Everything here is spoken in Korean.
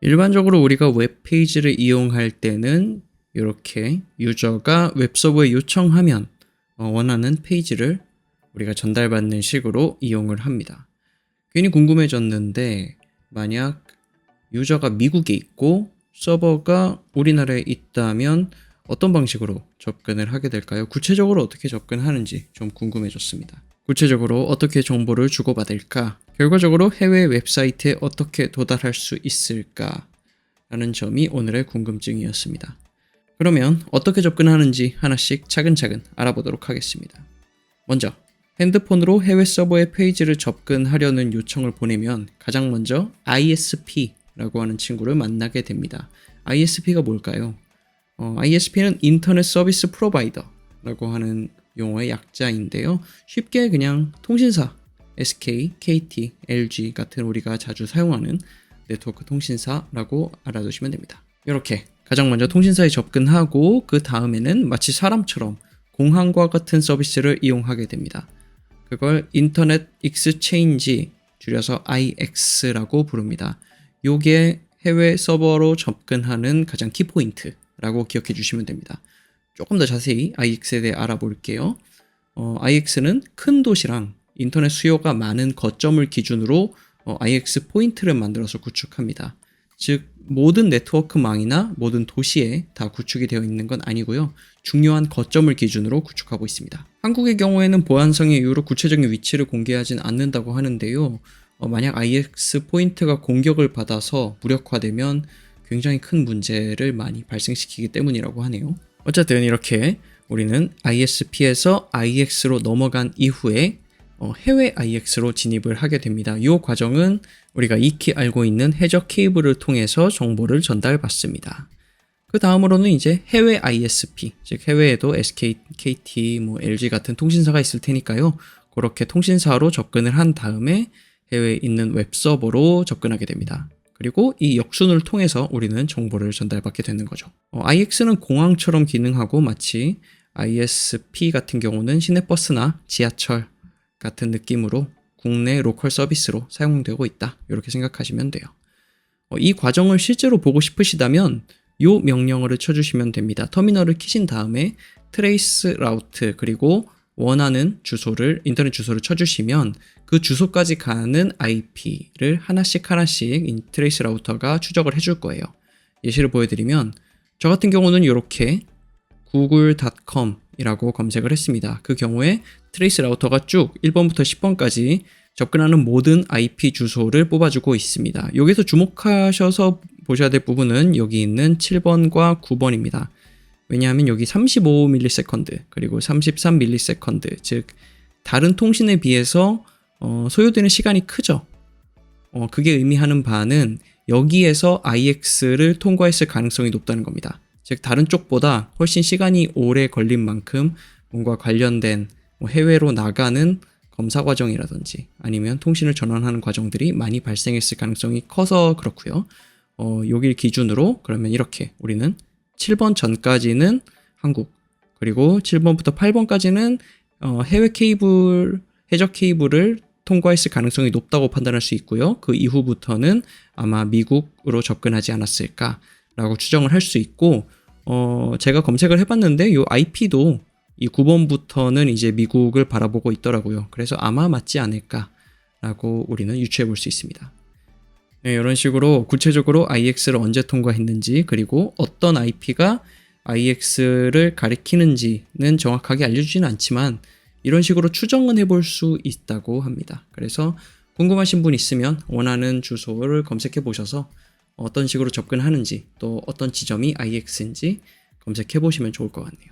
일반적으로 우리가 웹페이지를 이용할 때는 이렇게 유저가 웹서버에 요청하면 원하는 페이지를 우리가 전달받는 식으로 이용을 합니다. 괜히 궁금해졌는데 만약 유저가 미국에 있고 서버가 우리나라에 있다면 어떤 방식으로 접근을 하게 될까요? 구체적으로 어떻게 접근하는지 좀 궁금해졌습니다. 구체적으로 어떻게 정보를 주고받을까? 결과적으로 해외 웹사이트에 어떻게 도달할 수 있을까? 라는 점이 오늘의 궁금증이었습니다. 그러면 어떻게 접근하는지 하나씩 차근차근 알아보도록 하겠습니다. 먼저 핸드폰으로 해외 서버의 페이지를 접근하려는 요청을 보내면 가장 먼저 ISP라고 하는 친구를 만나게 됩니다. ISP가 뭘까요? ISP는 인터넷 서비스 프로바이더라고 하는 용어의 약자인데요. 쉽게 그냥 통신사, SK, KT, LG 같은 우리가 자주 사용하는 네트워크 통신사라고 알아두시면 됩니다. 이렇게 가장 먼저 통신사에 접근하고 그 다음에는 마치 사람처럼 공항과 같은 서비스를 이용하게 됩니다. 그걸 인터넷 익스체인지, 줄여서 IX라고 부릅니다. 요게 해외 서버로 접근하는 가장 키포인트라고 기억해 주시면 됩니다. 조금 더 자세히 IX에 대해 알아볼게요. IX는 큰 도시랑 인터넷 수요가 많은 거점을 기준으로 IX 포인트를 만들어서 구축합니다. 즉 모든 네트워크망이나 모든 도시에 다 구축이 되어 있는 건 아니고요. 중요한 거점을 기준으로 구축하고 있습니다. 한국의 경우에는 보안성의 이유로 구체적인 위치를 공개하진 않는다고 하는데요. 만약 IX 포인트가 공격을 받아서 무력화되면 굉장히 큰 문제를 많이 발생시키기 때문이라고 하네요. 어쨌든 이렇게 우리는 ISP에서 IX로 넘어간 이후에 해외 IX로 진입을 하게 됩니다. 이 과정은 우리가 익히 알고 있는 해저 케이블을 통해서 정보를 전달받습니다. 그 다음으로는 이제 해외 ISP, 즉 해외에도 SK, KT, LG 같은 통신사가 있을 테니까요. 그렇게 통신사로 접근을 한 다음에 해외에 있는 웹서버로 접근하게 됩니다. 그리고 이 역순을 통해서 우리는 정보를 전달받게 되는 거죠. IX는 공항처럼 기능하고 마치 ISP 같은 경우는 시내버스나 지하철 같은 느낌으로 국내 로컬 서비스로 사용되고 있다. 이렇게 생각하시면 돼요. 이 과정을 실제로 보고 싶으시다면 이 명령어를 쳐주시면 됩니다. 터미널을 키신 다음에 트레이스 라우트 그리고 원하는 주소를 인터넷 주소를 쳐주시면 그 주소까지 가는 IP를 하나씩 트레이스 라우터가 추적을 해줄 거예요. 예시를 보여드리면 저 같은 경우는 이렇게 google.com이라고 검색을 했습니다. 그 경우에 트레이스 라우터가 쭉 1번부터 10번까지 접근하는 모든 IP 주소를 뽑아주고 있습니다. 여기서 주목하셔서 보셔야 될 부분은 여기 있는 7번과 9번입니다. 왜냐하면 여기 35ms 그리고 33ms 즉 다른 통신에 비해서 소요되는 시간이 크죠. 그게 의미하는 바는 여기에서 IX를 통과했을 가능성이 높다는 겁니다. 즉 다른 쪽보다 훨씬 시간이 오래 걸린 만큼 뭔가 관련된 해외로 나가는 검사 과정이라든지 아니면 통신을 전환하는 과정들이 많이 발생했을 가능성이 커서 그렇고요. 여길 기준으로 그러면 이렇게 우리는 7번 전까지는 한국 그리고 7번부터 8번까지는 해외 케이블, 해저 케이블을 통과했을 가능성이 높다고 판단할 수 있고요. 그 이후부터는 아마 미국으로 접근하지 않았을까라고 추정을 할 수 있고 제가 검색을 해봤는데 이 IP도 이 9번부터는 이제 미국을 바라보고 있더라고요. 그래서 아마 맞지 않을까라고 우리는 유추해 볼 수 있습니다. 네, 이런 식으로 구체적으로 IX를 언제 통과했는지 그리고 어떤 IP가 IX를 가리키는지는 정확하게 알려주지는 않지만 이런 식으로 추정은 해볼 수 있다고 합니다. 그래서 궁금하신 분 있으면 원하는 주소를 검색해 보셔서 어떤 식으로 접근하는지 또 어떤 지점이 IX인지 검색해 보시면 좋을 것 같네요.